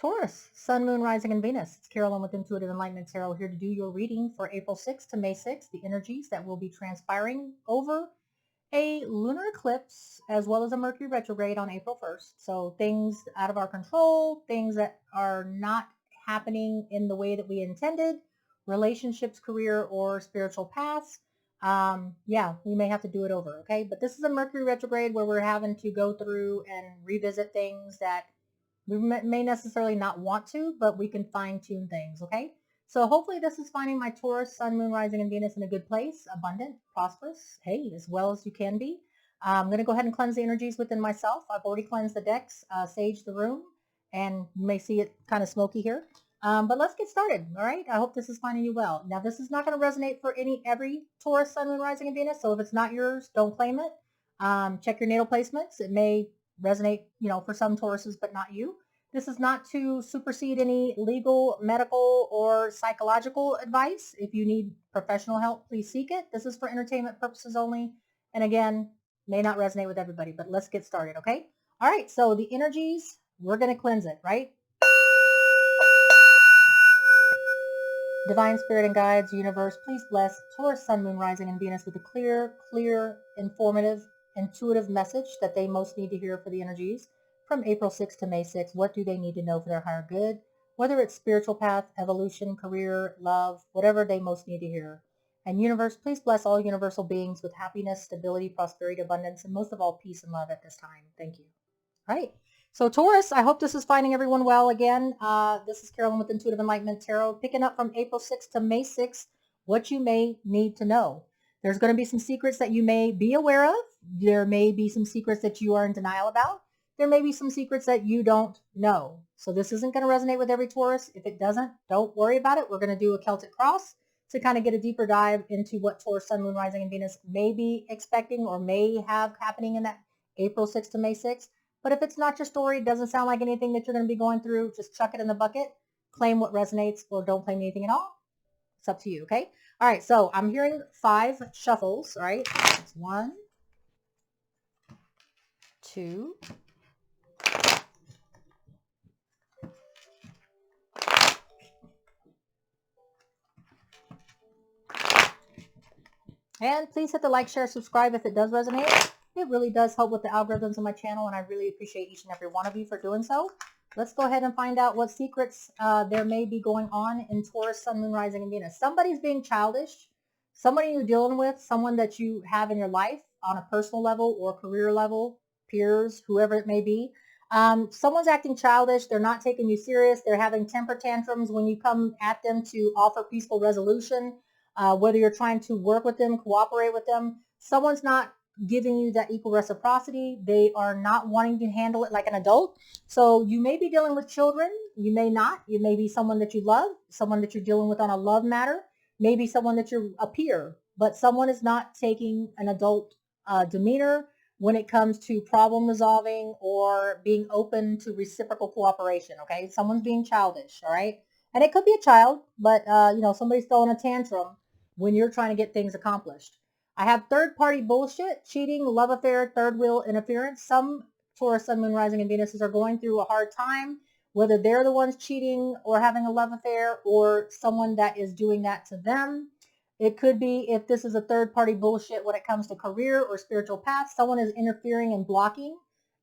Taurus, Sun, Moon, Rising, and Venus. It's Carolyn with Intuitive Enlightenment Tarot here to do your reading for April 6th to May 6th, the energies that will be transpiring over a lunar eclipse as well as a Mercury retrograde on April 1st. So things out of our control, things that are not happening in the way that we intended, relationships, career, or spiritual paths. Yeah, we may have to do it over, okay? But this is a Mercury retrograde where we're having to go through and revisit things that we may necessarily not want to, but we can fine tune things, okay? So hopefully this is finding my Taurus, Sun, Moon, Rising, and Venus in a good place, abundant, prosperous, hey, as well as you can be. I'm going to go ahead and cleanse the energies within myself. I've already cleansed the decks, saged the room, and you may see it kind of smoky here. But let's get started, all right? I hope this is finding you well. Now, this is not going to resonate for every Taurus, Sun, Moon, Rising, and Venus, so if it's not yours, don't claim it. Check your natal placements. It may resonate, for some Tauruses, but not you. This is not to supersede any legal, medical, or psychological advice. If you need professional help, please seek it. This is for entertainment purposes only. And again, may not resonate with everybody, but let's get started, okay? All right, so the energies, we're going to cleanse it, right? Divine Spirit and guides, universe, please bless Taurus, Sun, Moon, Rising, and Venus with a clear, informative, intuitive message that they most need to hear for the energies from April 6th to May 6th. What do they need to know for their higher good? Whether it's spiritual path, evolution, career, love, whatever they most need to hear. And universe, please bless all universal beings with happiness, stability, prosperity, abundance, and most of all, peace and love at this time. Thank you. All right. So Taurus, I hope this is finding everyone well again. This is Carolyn with Intuitive Enlightenment Tarot, picking up from April 6th to May 6th, what you may need to know. There's going to be some secrets that you may be aware of. There may be some secrets that you are in denial about. There may be some secrets that you don't know. So this isn't going to resonate with every Taurus. If it doesn't, don't worry about it. We're going to do a Celtic cross to kind of get a deeper dive into what Taurus, Sun, Moon, Rising, and Venus may be expecting or may have happening in that April 6th to May 6th. But if it's not your story, it doesn't sound like anything that you're going to be going through, just chuck it in the bucket, claim what resonates, or don't claim anything at all. It's up to you, okay? All right, so I'm hearing 5 shuffles, all right? It's 1, 2, 3. And please hit the like, share, subscribe if it does resonate. It really does help with the algorithms of my channel, and I really appreciate each and every one of you for doing so. Let's go ahead and find out what secrets there may be going on in Taurus, Sun, Moon, Rising, and Venus. Somebody's being childish. Somebody you're dealing with, someone that you have in your life on a personal level or career level, peers, whoever it may be. Someone's acting childish. They're not taking you serious. They're having temper tantrums when you come at them to offer peaceful resolution. Whether you're trying to work with them, cooperate with them, someone's not giving you that equal reciprocity. They are not wanting to handle it like an adult. So you may be dealing with children. You may not. You may be someone that you love, someone that you're dealing with on a love matter, maybe someone that you're a peer, but someone is not taking an adult demeanor when it comes to problem resolving or being open to reciprocal cooperation, okay? Someone's being childish, all right? And it could be a child, but, somebody's throwing a tantrum when you're trying to get things accomplished. I have third-party bullshit, cheating, love affair, third wheel interference. Some Taurus, Sun, Moon, Rising, and Venus are going through a hard time, whether they're the ones cheating or having a love affair or someone that is doing that to them. It could be, if this is a third-party bullshit when it comes to career or spiritual path, someone is interfering and blocking,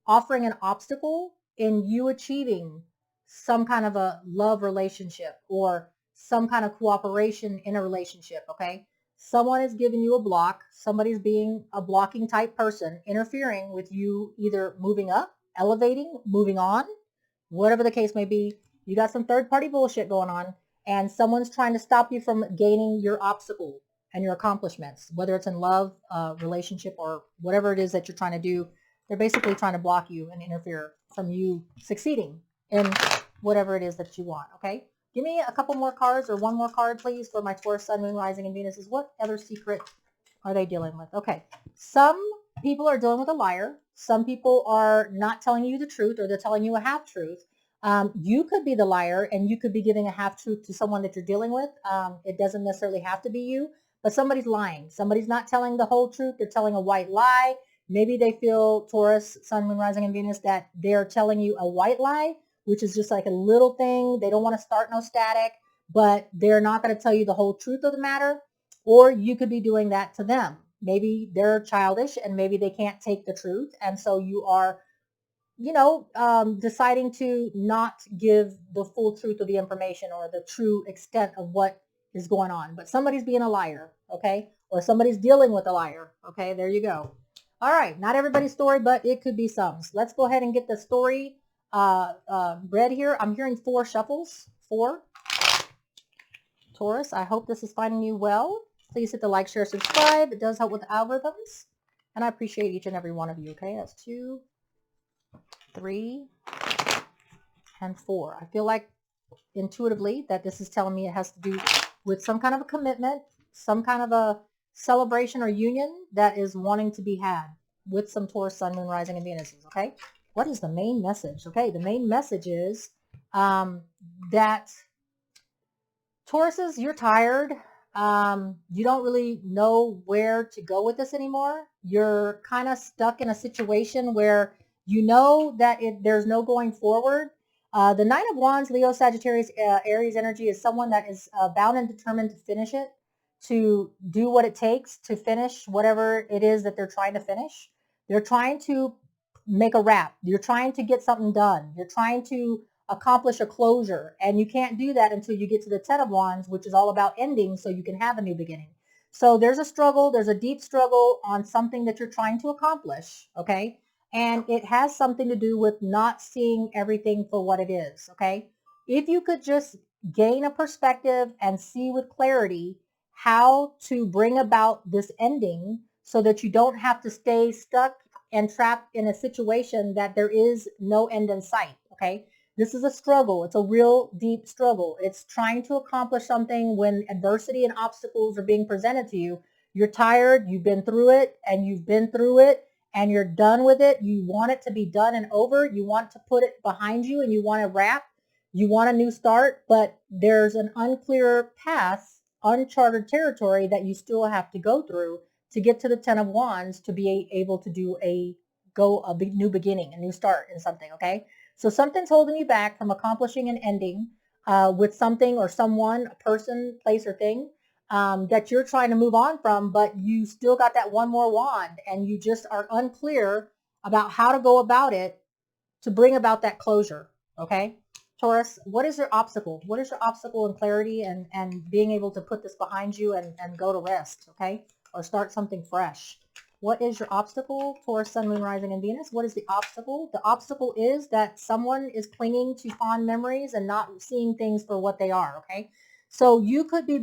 offering an obstacle in you achieving some kind of a love relationship or some kind of cooperation in a relationship, okay? Someone is giving you a block. Somebody's being a blocking type person, interfering with you either moving up, elevating, moving on, whatever the case may be. You got some third-party bullshit going on, and someone's trying to stop you from gaining your obstacle and your accomplishments, whether it's in love, relationship, or whatever it is that you're trying to do. They're basically trying to block you and interfere from you succeeding in whatever it is that you want, okay? Give me a couple more cards, or one more card, please, for my Taurus, Sun, Moon, Rising, and Venus. What other secret are they dealing with? Okay. Some people are dealing with a liar. Some people are not telling you the truth, or they're telling you a half-truth. You could be the liar, and you could be giving a half-truth to someone that you're dealing with. It doesn't necessarily have to be you, but somebody's lying. Somebody's not telling the whole truth. They're telling a white lie. Maybe they feel, Taurus, Sun, Moon, Rising, and Venus, that they're telling you a white lie which is just like a little thing. They don't want to start no static, but they're not going to tell you the whole truth of the matter. Or you could be doing that to them. Maybe they're childish and maybe they can't take the truth. And so you are, deciding to not give the full truth of the information or the true extent of what is going on. But somebody's being a liar, okay? Or somebody's dealing with a liar, okay? There you go. All right, not everybody's story, but it could be some. So let's go ahead and get the story read here. I'm hearing 4 shuffles. 4. Taurus, I hope this is finding you well. Please hit the like, share, subscribe. It does help with the algorithms. And I appreciate each and every one of you, okay? That's 2, 3, and 4. I feel like intuitively that this is telling me it has to do with some kind of a commitment, some kind of a celebration or union that is wanting to be had with some Taurus, Sun, Moon, Rising, and Venuses, okay? What is the main message? Okay, the main message is that Tauruses, you're tired. You don't really know where to go with this anymore. You're kind of stuck in a situation where you know that there's no going forward. The Nine of Wands, Leo, Sagittarius, Aries energy is someone that is bound and determined to finish it, to do what it takes to finish whatever it is that they're trying to finish. They're trying to make a wrap. You're trying to get something done. You're trying to accomplish a closure, and you can't do that until you get to the 10 of Wands, which is all about ending so you can have a new beginning. So there's a struggle, there's a deep struggle on something that you're trying to accomplish, okay? And it has something to do with not seeing everything for what it is, okay? If you could just gain a perspective and see with clarity how to bring about this ending so that you don't have to stay stuck and trapped in a situation that there is no end in sight, okay? This is a struggle. It's a real deep struggle. It's trying to accomplish something when adversity and obstacles are being presented to you. You're tired, you've been through it, and you're done with it. You want it to be done and over. You want to put it behind you, and you want to wrap. You want a new start, but there's an unclear path, uncharted territory that you still have to go through to get to the 10 of Wands to be able to do a new beginning, a new start in something, okay? So something's holding you back from accomplishing an ending with something or someone, a person, place, or thing that you're trying to move on from, but you still got that one more wand and you just are unclear about how to go about it to bring about that closure, okay? Taurus, what is your obstacle? What is your obstacle in clarity and being able to put this behind you and go to rest, okay? Or start something fresh. What is your obstacle? Taurus, Sun, Moon, Rising, and Venus. What is the obstacle? The obstacle is that someone is clinging to fond memories and not seeing things for what they are, okay? So you could be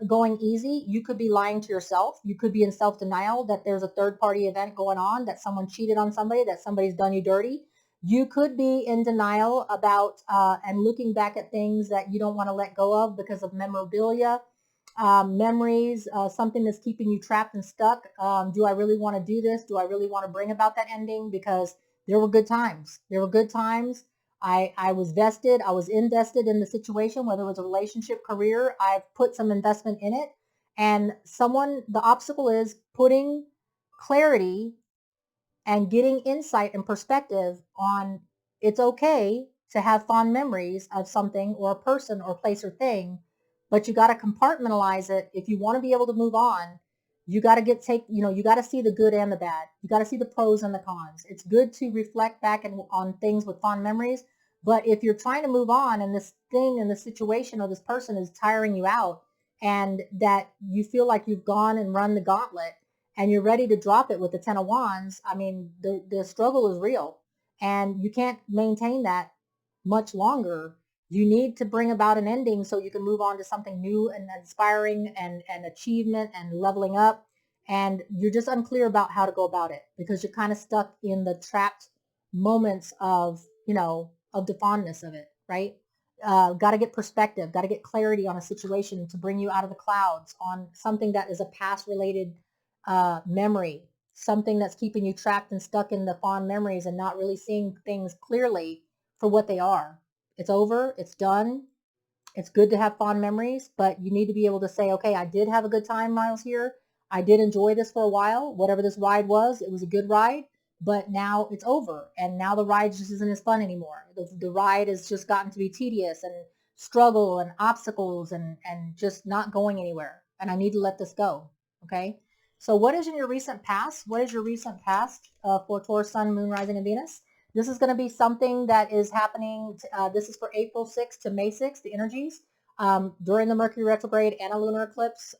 going easy. You could be lying to yourself. You could be in self-denial that there's a third-party event going on, that someone cheated on somebody, that somebody's done you dirty. You could be in denial about and looking back at things that you don't want to let go of because of memorabilia. Memories, something that's keeping you trapped and stuck. Do I really want to do this? Do I really want to bring about that ending? Because there were good times. There were good times. I was vested. I was invested in the situation, whether it was a relationship, career. I've put some investment in it. And the obstacle is putting clarity and getting insight and perspective on it's okay to have fond memories of something or a person or place or thing, but you got to compartmentalize it. If you want to be able to move on, you got to you got to see the good and the bad. You got to see the pros and the cons. It's good to reflect back on things with fond memories, but if you're trying to move on and this thing and the situation or this person is tiring you out and that you feel like you've gone and run the gauntlet, and you're ready to drop it with the 10 of Wands, I mean, the struggle is real. And you can't maintain that much longer. You need to bring about an ending so you can move on to something new and inspiring and achievement and leveling up. And you're just unclear about how to go about it because you're kind of stuck in the trapped moments of the fondness of it, right? Got to get perspective, got to get clarity on a situation to bring you out of the clouds on something that is a past related memory, something that's keeping you trapped and stuck in the fond memories and not really seeing things clearly for what they are. It's over. It's done. It's good to have fond memories, but you need to be able to say, okay, I did have a good time while I was here. I did enjoy this for a while. Whatever this ride was, it was a good ride, but now it's over, and now the ride just isn't as fun anymore. The ride has just gotten to be tedious and struggle and obstacles and just not going anywhere, and I need to let this go. Okay, so what is in your recent past? What is your recent past for Taurus, Sun, Moon, Rising, and Venus? This is going to be something that is happening. This is for April 6th to May 6th, the energies. During the Mercury retrograde and a lunar eclipse,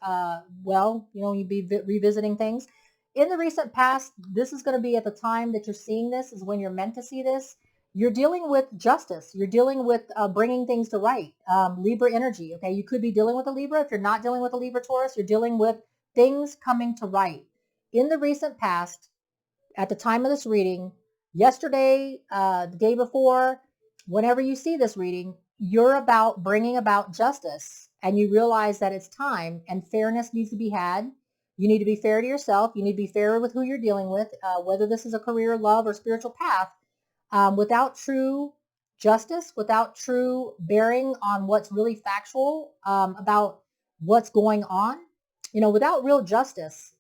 well, you know, you'd be revisiting things. In the recent past, this is going to be at the time that you're seeing this is when you're meant to see this. You're dealing with justice. You're dealing with bringing things to right. Libra energy, okay? You could be dealing with a Libra. If you're not dealing with a Libra Taurus, you're dealing with things coming to right. In the recent past, at the time of this reading, yesterday, the day before, whenever you see this reading, you're about bringing about justice, and you realize that it's time and fairness needs to be had. You need to be fair to yourself. You need to be fair with who you're dealing with, whether this is a career, love, or spiritual path. Without true justice, without true bearing on what's really factual about what's going on, you know, without real justice,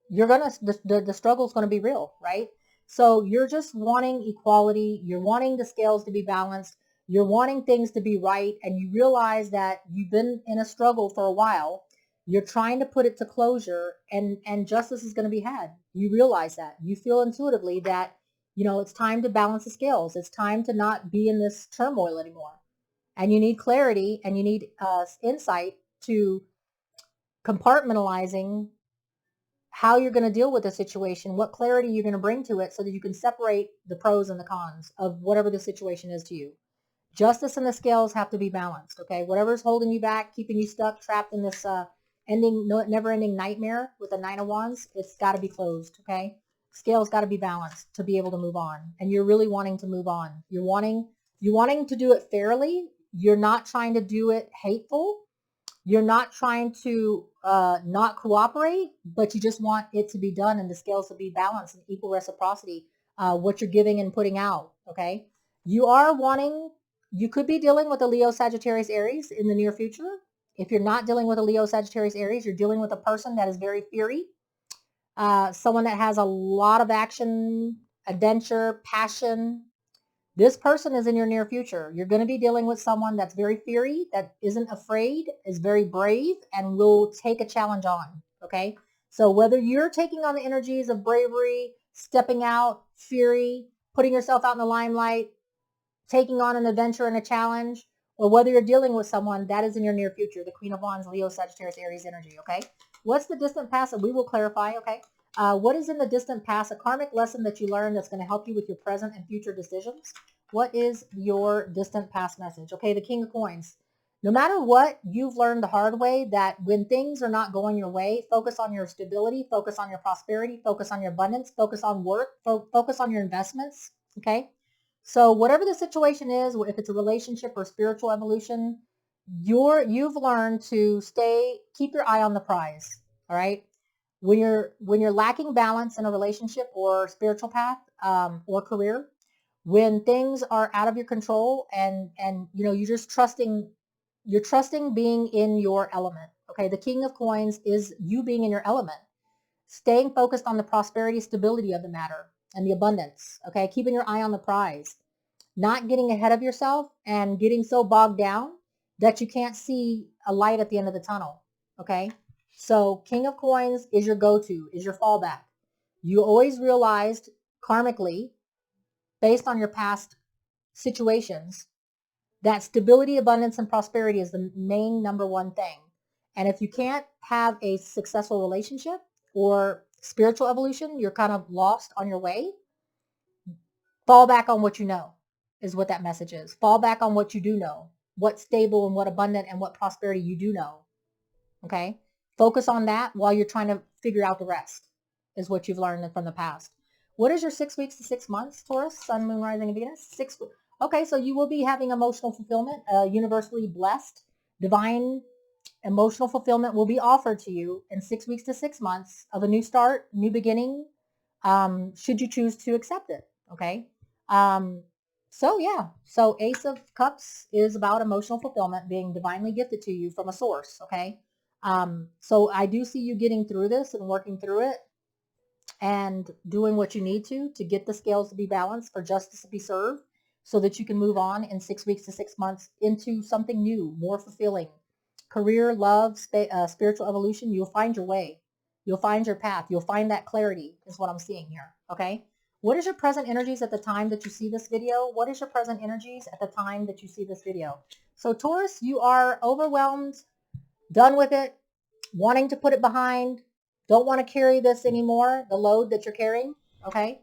you're gonna the struggle is gonna be real, right? So you're just wanting equality, you're wanting the scales to be balanced, you're wanting things to be right, and you realize that you've been in a struggle for a while. You're trying to put it to closure, and justice is going to be had. You realize that. You feel intuitively that, you know, it's time to balance the scales. It's time to not be in this turmoil anymore. And you need clarity, and you need insight to compartmentalizing how you're going to deal with the situation, what clarity you're going to bring to it so that you can separate the pros and the cons of whatever the situation is to you. Justice and the scales have to be balanced, okay? Whatever's holding you back, keeping you stuck, trapped in this never-ending nightmare with the Nine of Wands, it's got to be closed, okay? Scales got to be balanced to be able to move on. And you're really wanting to move on. You're wanting to do it fairly. You're not trying to do it hateful. You're not trying to not cooperate, but you just want it to be done and the scales to be balanced and equal reciprocity, what you're giving and putting out, okay? You could be dealing with a Leo, Sagittarius, Aries in the near future. If you're not dealing with a Leo, Sagittarius, Aries, you're dealing with a person that is very fiery, someone that has a lot of action, adventure, passion. This person is in your near future. You're going to be dealing with someone that's very fiery, that isn't afraid, is very brave, and will take a challenge on, okay? So whether you're taking on the energies of bravery, stepping out, fury, putting yourself out in the limelight, taking on an adventure and a challenge, or whether you're dealing with someone that is in your near future, the Queen of Wands, Leo, Sagittarius, Aries energy, okay? What's the distant past? And we will clarify, okay? What is in the distant past, a karmic lesson that you learned that's going to help you with your present and future decisions? What is your distant past message? Okay, the King of Coins. No matter what, you've learned the hard way that when things are not going your way, focus on your stability, focus on your prosperity, focus on your abundance, focus on work, focus on your investments, okay? So whatever the situation is, if it's a relationship or spiritual evolution, you've learned to keep your eye on the prize, all right? When you're lacking balance in a relationship or spiritual path or career, when things are out of your control and you know you're trusting being in your element. Okay, the King of Coins is you being in your element, staying focused on the prosperity, stability of the matter and the abundance. Okay, keeping your eye on the prize, not getting ahead of yourself and getting so bogged down that you can't see a light at the end of the tunnel. Okay, so King of Coins is your go-to, is your fallback. You always realized karmically, based on your past situations, that stability, abundance, and prosperity is the main number one thing. And if you can't have a successful relationship or spiritual evolution, you're kind of lost on your way. Fall back on what you know is what that message is. Fall back on what you do know, what's stable and what abundant and what prosperity you do know. Okay? Focus on that while you're trying to figure out the rest is what you've learned from the past. What is your 6 weeks to 6 months, Taurus, Sun, Moon, Rising, and Venus? Okay, so you will be having emotional fulfillment, universally blessed, divine emotional fulfillment will be offered to you in 6 weeks to 6 months of a new start, new beginning, should you choose to accept it, okay? So Ace of Cups is about emotional fulfillment being divinely gifted to you from a source, okay? So I do see you getting through this and working through it. and doing what you need to get the scales to be balanced, for justice to be served, so that you can move on in 6 weeks to 6 months into something new, more fulfilling. Career, love, spiritual evolution, you'll find your way. You'll find your path. You'll find that clarity is what I'm seeing here, okay? What is your present energies at the time that you see this video? What is your present energies at the time that you see this video? So Taurus, you are overwhelmed, done with it, wanting to put it behind, don't want to carry this anymore, the load that you're carrying, okay?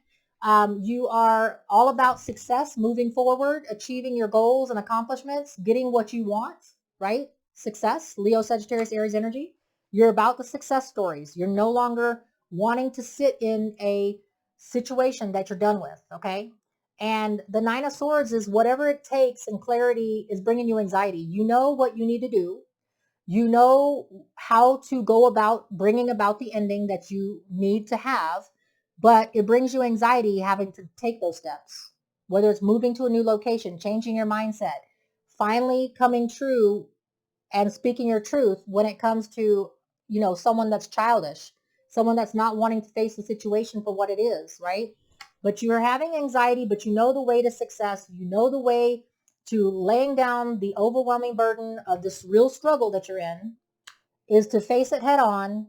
You are all about success, moving forward, achieving your goals and accomplishments, getting what you want, right? Success, Leo, Sagittarius, Aries energy. You're about the success stories. You're no longer wanting to sit in a situation that you're done with, okay? And the Nine of Swords is whatever it takes, and clarity is bringing you anxiety. You know what you need to do. You know how to go about bringing about the ending that you need to have, but it brings you anxiety having to take those steps, whether it's moving to a new location, changing your mindset, finally coming true and speaking your truth when it comes to, someone that's childish, someone that's not wanting to face the situation for what it is, right? But you're having anxiety, but you know the way to success. You know the way to laying down the overwhelming burden of this real struggle that you're in is to face it head on,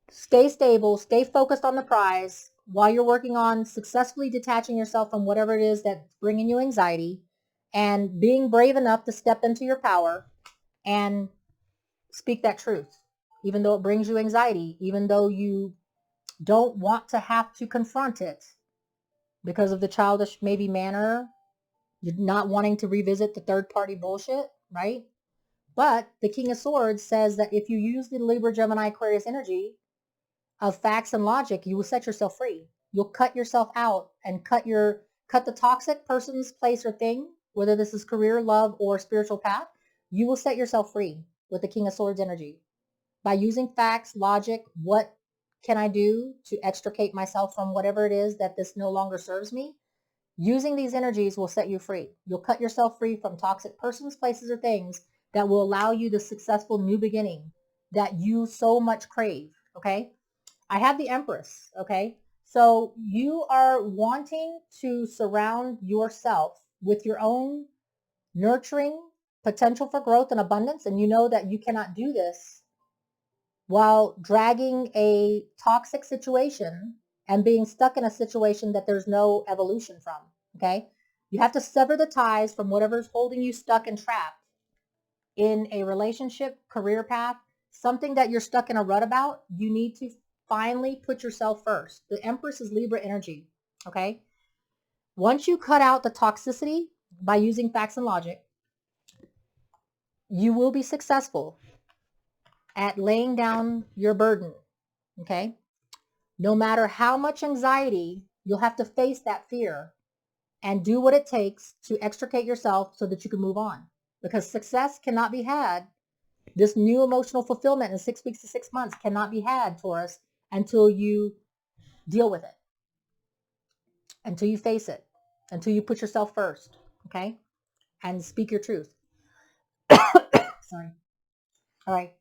stay stable, stay focused on the prize while you're working on successfully detaching yourself from whatever it is that's bringing you anxiety, and being brave enough to step into your power and speak that truth, even though it brings you anxiety, even though you don't want to have to confront it because of the childish maybe manner. You're not wanting to revisit the third party bullshit, right? But the King of Swords says that if you use the Libra, Gemini, Aquarius energy of facts and logic, you will set yourself free. You'll cut yourself out and cut the toxic person's place or thing, whether this is career, love, or spiritual path. You will set yourself free with the King of Swords energy by using facts, logic. What can I do to extricate myself from whatever it is that this no longer serves me? Using these energies will set you free. You'll cut yourself free from toxic persons, places, or things that will allow you the successful new beginning that you so much crave, okay? I have the Empress, okay? So you are wanting to surround yourself with your own nurturing potential for growth and abundance, and you know that you cannot do this while dragging a toxic situation and being stuck in a situation that there's no evolution from, okay? You have to sever the ties from whatever's holding you stuck and trapped in a relationship, career path, something that you're stuck in a rut about. You need to finally put yourself first. The Empress is Libra energy, okay? Once you cut out the toxicity by using facts and logic, you will be successful at laying down your burden, okay? No matter how much anxiety, you'll have to face that fear and do what it takes to extricate yourself so that you can move on. Because success cannot be had, this new emotional fulfillment in 6 weeks to 6 months cannot be had, Taurus, until you deal with it, until you face it, until you put yourself first, okay? And speak your truth. Sorry. All right.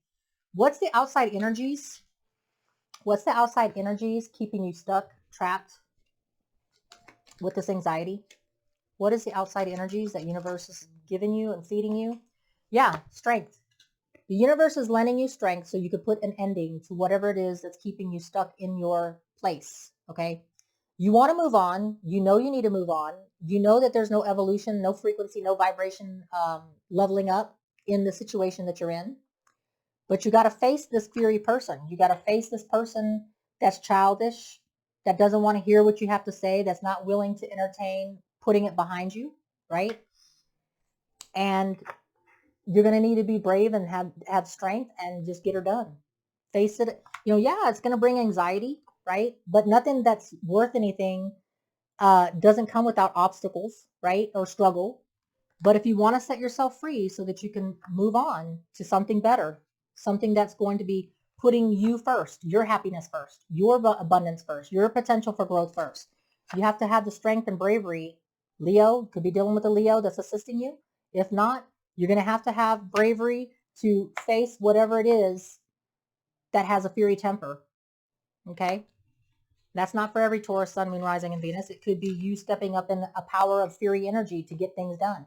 What's the outside energies? What's the outside energies keeping you stuck, trapped with this anxiety? What is the outside energies that universe is giving you and feeding you? Yeah, strength. The universe is lending you strength so you could put an ending to whatever it is that's keeping you stuck in your place, okay? You want to move on. You know you need to move on. You know that there's no evolution, no frequency, no vibration leveling up in the situation that you're in. But you got to face this fury person. You got to face this person that's childish, that doesn't want to hear what you have to say, that's not willing to entertain putting it behind you, right? And you're going to need to be brave and have strength and just get her done. Face it. Yeah, it's going to bring anxiety, right? But nothing that's worth anything doesn't come without obstacles, right? Or struggle. But if you want to set yourself free so that you can move on to something better, something that's going to be putting you first, your happiness first, your abundance first, your potential for growth first, you have to have the strength and bravery. Leo, could be dealing with a Leo that's assisting you. If not, you're going to have bravery to face whatever it is that has a fury temper. Okay? That's not for every Taurus, Sun, Moon, Rising, and Venus. It could be you stepping up in a power of fury energy to get things done.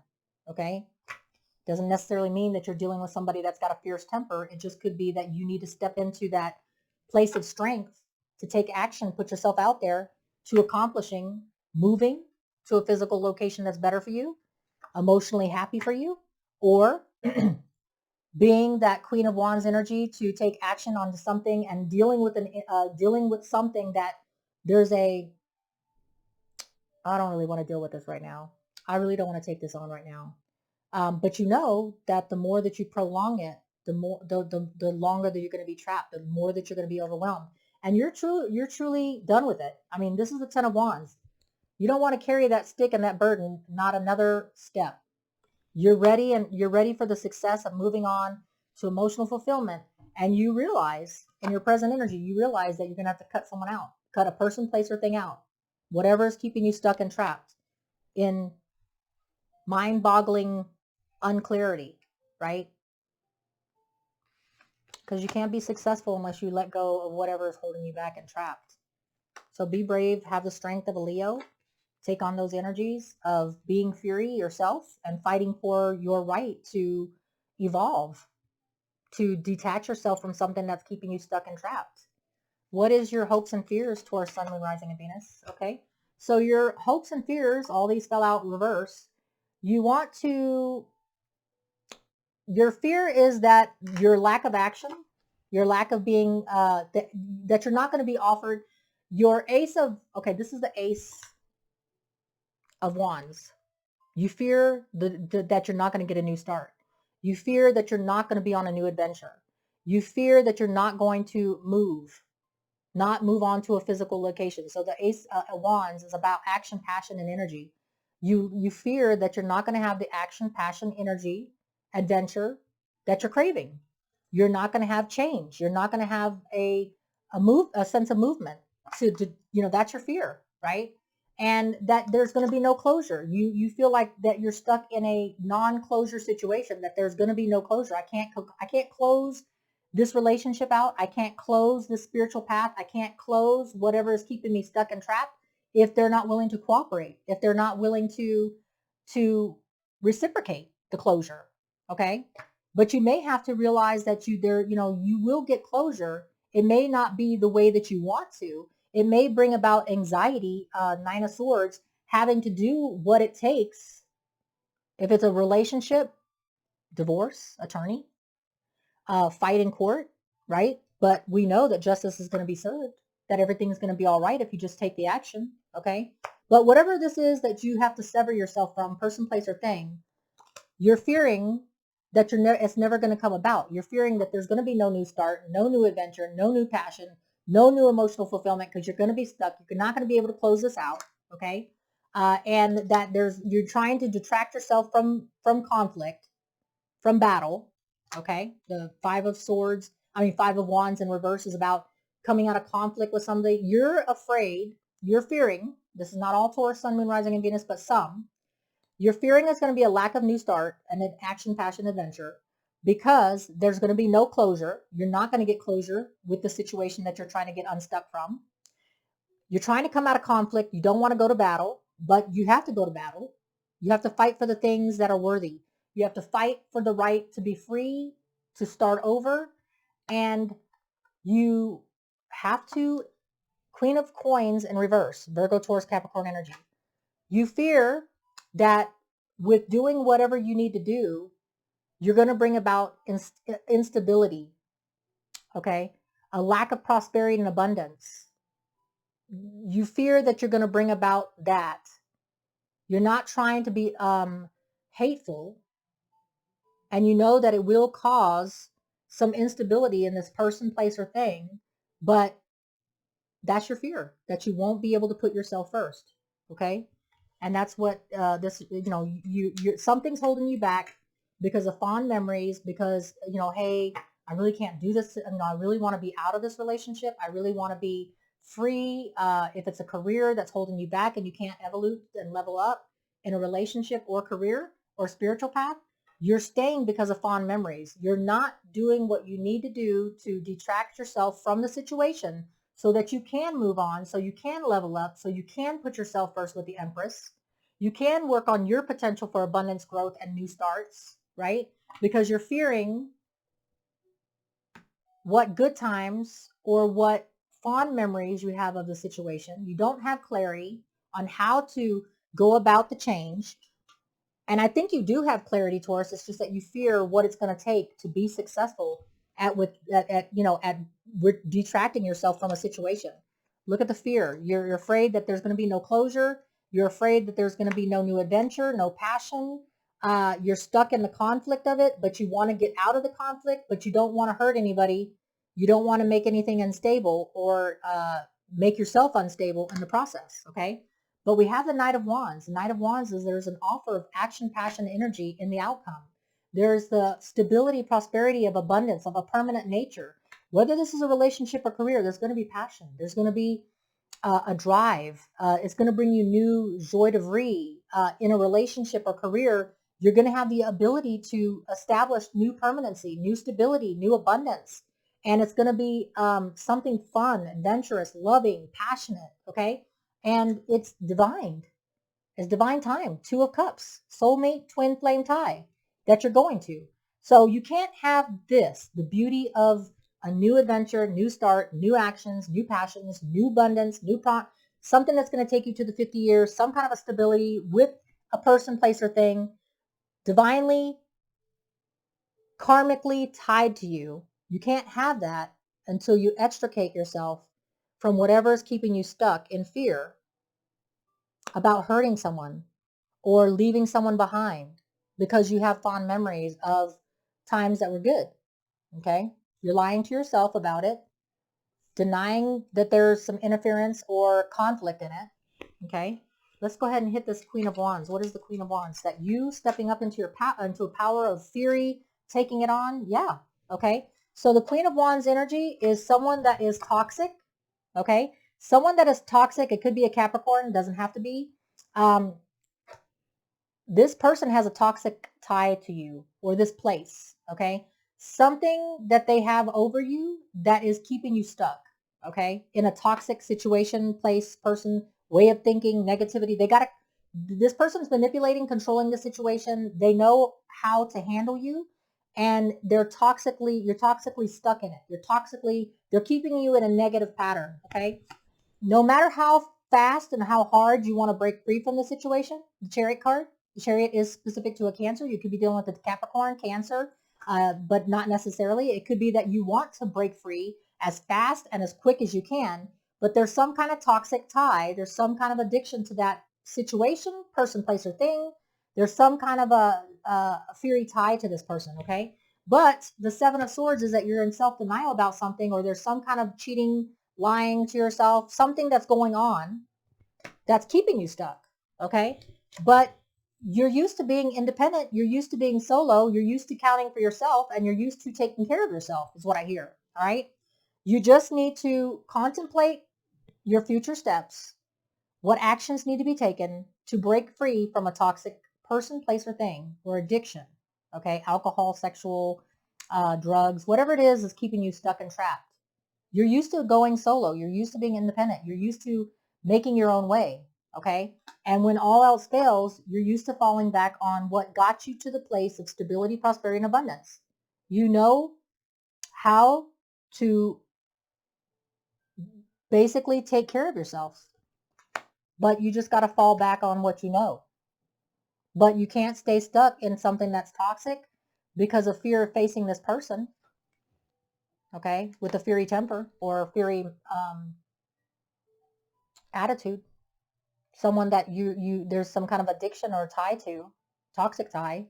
Okay? Doesn't necessarily mean that you're dealing with somebody that's got a fierce temper. It just could be that you need to step into that place of strength to take action, put yourself out there to accomplishing moving to a physical location that's better for you, emotionally happy for you, or being that Queen of Wands energy to take action onto something and dealing with something that there's a, I don't really want to deal with this right now. I really don't want to take this on right now. But you know that the more that you prolong it, the longer that you're going to be trapped, the more that you're going to be overwhelmed. And you're truly done with it. I mean, this is the Ten of Wands. You don't want to carry that stick and that burden, not another step. You're ready, and you're ready for the success of moving on to emotional fulfillment. And you realize in your present energy, you realize that you're going to have to cut someone out, cut a person, place, or thing out. Whatever is keeping you stuck and trapped in mind-boggling unclarity, right? Because you can't be successful unless you let go of whatever is holding you back and trapped. So be brave, have the strength of a Leo, take on those energies of being fury yourself and fighting for your right to evolve, to detach yourself from something that's keeping you stuck and trapped. What is your hopes and fears towards Sun, Moon, Rising, and Venus? Okay, so your hopes and fears, all these fell out in reverse. You want to, your fear is that your lack of action, your lack of being, that you're not going to be offered your ace of, okay, this is the Ace of Wands. You fear that you're not going to get a new start. You fear that you're not going to be on a new adventure. You fear that you're not going to not move on to a physical location. So the Ace of Wands is about action, passion, and energy. You fear that you're not going to have the action, passion, energy, adventure that you're craving. You're not going to have change. You're not going to have a sense of movement. To that's your fear, right? And that there's going to be no closure. You feel like that you're stuck in a non-closure situation, that there's going to be no closure. I can't close this relationship out. I can't close this spiritual path. I can't close whatever is keeping me stuck and trapped if they're not willing to cooperate, if they're not willing to reciprocate the closure. Okay? But you may have to realize that you will get closure. It may not be the way that you want to. It may bring about anxiety, Nine of Swords, having to do what it takes. If it's a relationship, divorce, attorney, fight in court, right? But we know that justice is going to be served, that everything's going to be all right if you just take the action, okay? But whatever this is that you have to sever yourself from, person, place, or thing, you're fearing that it's never going to come about. You're fearing that there's going to be no new start, no new adventure, no new passion, no new emotional fulfillment, because you're going to be stuck. You're not going to be able to close this out, okay? And that you're trying to detract yourself from conflict, from battle, okay? The Five of Wands in reverse is about coming out of conflict with somebody. You're afraid, you're fearing, this is not all Taurus, Sun, Moon, Rising, and Venus, but some. You're fearing there's going to be a lack of new start and an action, passion, adventure, because there's going to be no closure. You're not going to get closure with the situation that you're trying to get unstuck from. You're trying to come out of conflict. You don't want to go to battle, but you have to go to battle. You have to fight for the things that are worthy. You have to fight for the right to be free, to start over, and you have to, Queen of Coins in reverse, Virgo, Taurus, Capricorn energy. You fear that with doing whatever you need to do, you're going to bring about instability, okay? A lack of prosperity and abundance. You fear that you're going to bring about that. You're not trying to be hateful, and you know that it will cause some instability in this person, place, or thing, but that's your fear, that you won't be able to put yourself first, okay? And that's what something's holding you back because of fond memories, because, hey, I really can't do this. I really want to be out of this relationship. I really want to be free. If it's a career that's holding you back and you can't evolve and level up in a relationship or career or spiritual path, you're staying because of fond memories. You're not doing what you need to do to detract yourself from the situation so that you can move on, so you can level up, so you can put yourself first with the Empress. You can work on your potential for abundance, growth, and new starts, right? Because you're fearing what good times or what fond memories you have of the situation. You don't have clarity on how to go about the change. And I think you do have clarity, Taurus. It's just that you fear what it's going to take to be successful at detracting yourself from a situation. Look at the fear. You're afraid that there's going to be no closure. You're afraid that there's going to be no new adventure, no passion. You're stuck in the conflict of it, but you want to get out of the conflict, but you don't want to hurt anybody. You don't want to make anything unstable or make yourself unstable in the process, okay? But we have the Knight of Wands. The Knight of Wands is there's an offer of action, passion, energy in the outcome. There's the stability, prosperity of abundance, of a permanent nature. Whether this is a relationship or career, there's going to be passion. There's going to be a drive. It's going to bring you new joie de vivre. In a relationship or career, you're going to have the ability to establish new permanency, new stability, new abundance. And it's going to be something fun, adventurous, loving, passionate, okay? And it's divine. It's divine time. 2 of Cups, soulmate, twin flame tie that you're going to. So you can't have this, the beauty of a new adventure, new start, new actions, new passions, new abundance, something that's going to take you to the 50 years, some kind of a stability with a person, place, or thing, divinely, karmically tied to you. You can't have that until you extricate yourself from whatever is keeping you stuck in fear about hurting someone or leaving someone behind because you have fond memories of times that were good. Okay? You're lying to yourself about it, denying that there's some interference or conflict in it. Okay? Let's go ahead and hit this Queen of Wands. What is the Queen of Wands? That you stepping up into into a power of fury, taking it on? Yeah. Okay? So the Queen of Wands energy is someone that is toxic. Okay? Someone that is toxic. It could be a Capricorn. Doesn't have to be. This person has a toxic tie to you or this place, okay? Something that they have over you that is keeping you stuck, okay? In a toxic situation, place, person, way of thinking, negativity. This person's manipulating, controlling the situation. They know how to handle you and you're toxically stuck in it. They're keeping you in a negative pattern, okay? No matter how fast and how hard you want to break free from the situation, the Chariot card, the Chariot is specific to a Cancer. You could be dealing with a Capricorn, Cancer, but not necessarily. It could be that you want to break free as fast and as quick as you can, but there's some kind of toxic tie. There's some kind of addiction to that situation, person, place, or thing. There's some kind of a fury tie to this person, okay? But the Seven of Swords is that you're in self-denial about something, or there's some kind of cheating, lying to yourself, something that's going on that's keeping you stuck, okay? But you're used to being independent. You're used to being solo. You're used to counting for yourself, and you're used to taking care of yourself is what I hear, all right? You just need to contemplate your future steps, what actions need to be taken to break free from a toxic person, place, or thing, or addiction, okay? Alcohol, sexual, drugs, whatever it is keeping you stuck and trapped. You're used to going solo. You're used to being independent. You're used to making your own way, okay? And when all else fails, you're used to falling back on what got you to the place of stability, prosperity, and abundance. You know how to basically take care of yourself, but you just got to fall back on what you know. But you can't stay stuck in something that's toxic because of fear of facing this person, okay, with a fiery temper or fiery attitude. Someone that there's some kind of addiction or tie to, toxic tie,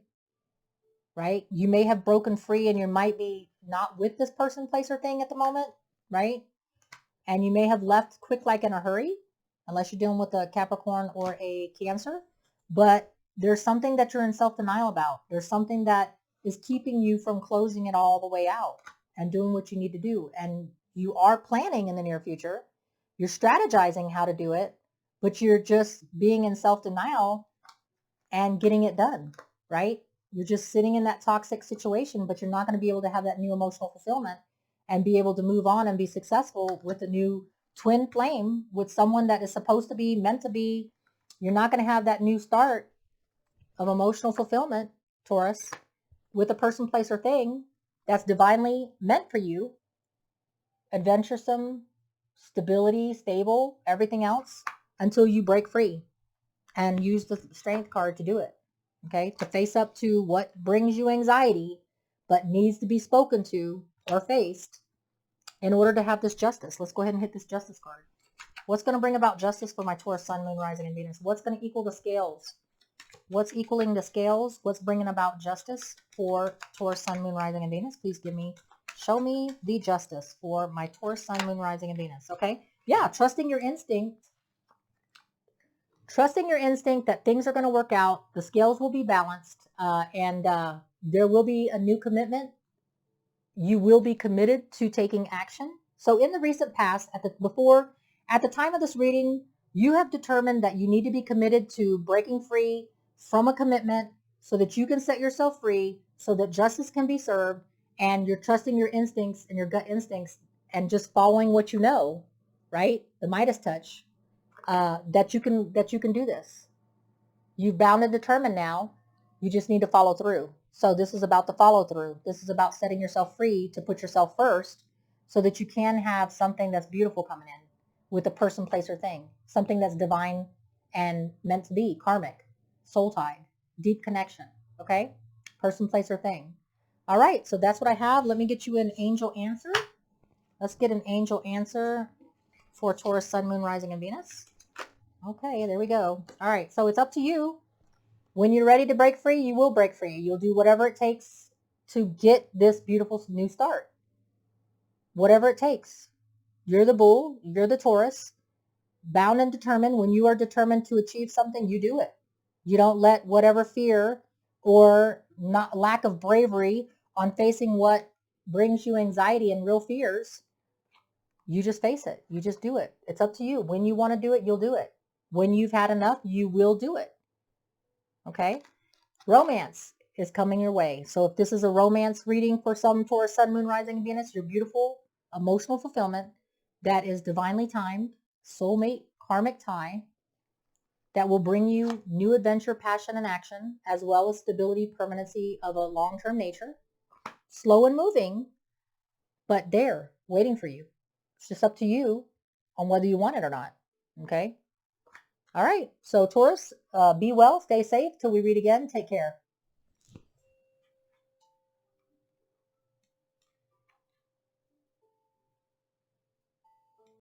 right? You may have broken free and you might be not with this person, place, or thing at the moment, right? And you may have left quick like in a hurry, unless you're dealing with a Capricorn or a Cancer. But there's something that you're in self-denial about. There's something that is keeping you from closing it all the way out and doing what you need to do. And you are planning in the near future. You're strategizing how to do it, but you're just being in self-denial and getting it done, right? You're just sitting in that toxic situation, but you're not going to be able to have that new emotional fulfillment and be able to move on and be successful with a new twin flame with someone that is supposed to be, meant to be. You're not going to have that new start of emotional fulfillment, Taurus, with a person, place, or thing that's divinely meant for you. Adventuresome, stability, stable, everything else, until you break free and use the strength card to do it. Okay, to face up to what brings you anxiety, but needs to be spoken to or faced in order to have this justice. Let's go ahead and hit this justice card. What's going to bring about justice for my Taurus, Sun, Moon, Rising, and Venus? What's going to equal the scales? What's equaling the scales? What's bringing about justice for Taurus, Sun, Moon, Rising, and Venus? Please show me the justice for my Taurus, Sun, Moon, Rising, and Venus. Okay? Yeah, trusting your instinct. Trusting your instinct that things are going to work out, the scales will be balanced, and there will be a new commitment. You will be committed to taking action. So in the recent past, at the time of this reading, you have determined that you need to be committed to breaking free from a commitment so that you can set yourself free, so that justice can be served, and you're trusting your instincts and your gut instincts and just following what you know, right? The Midas touch. That you can do this. You've bound and determined now. You just need to follow through. So this is about the follow through. This is about setting yourself free to put yourself first so that you can have something that's beautiful coming in with a person, place, or thing. Something that's divine and meant to be, karmic, soul tied, deep connection. Okay? Person, place, or thing. All right, so that's what I have. Let me get you an angel answer. Let's get an angel answer for Taurus, Sun, Moon, Rising, and Venus. Okay, there we go. All right, so it's up to you. When you're ready to break free, you will break free. You'll do whatever it takes to get this beautiful new start. Whatever it takes. You're the bull. You're the Taurus. Bound and determined. When you are determined to achieve something, you do it. You don't let whatever fear or not lack of bravery on facing what brings you anxiety and real fears. You just face it. You just do it. It's up to you. When you want to do it, you'll do it. When you've had enough, you will do it. Okay? Romance is coming your way. So if this is a romance reading for some Taurus, Sun, Moon, Rising, and Venus, your beautiful emotional fulfillment that is divinely timed, soulmate, karmic tie, that will bring you new adventure, passion, and action, as well as stability, permanency of a long-term nature. Slow and moving, but there, waiting for you. It's just up to you on whether you want it or not. Okay? All right. So Taurus, be well, stay safe till we read again. Take care.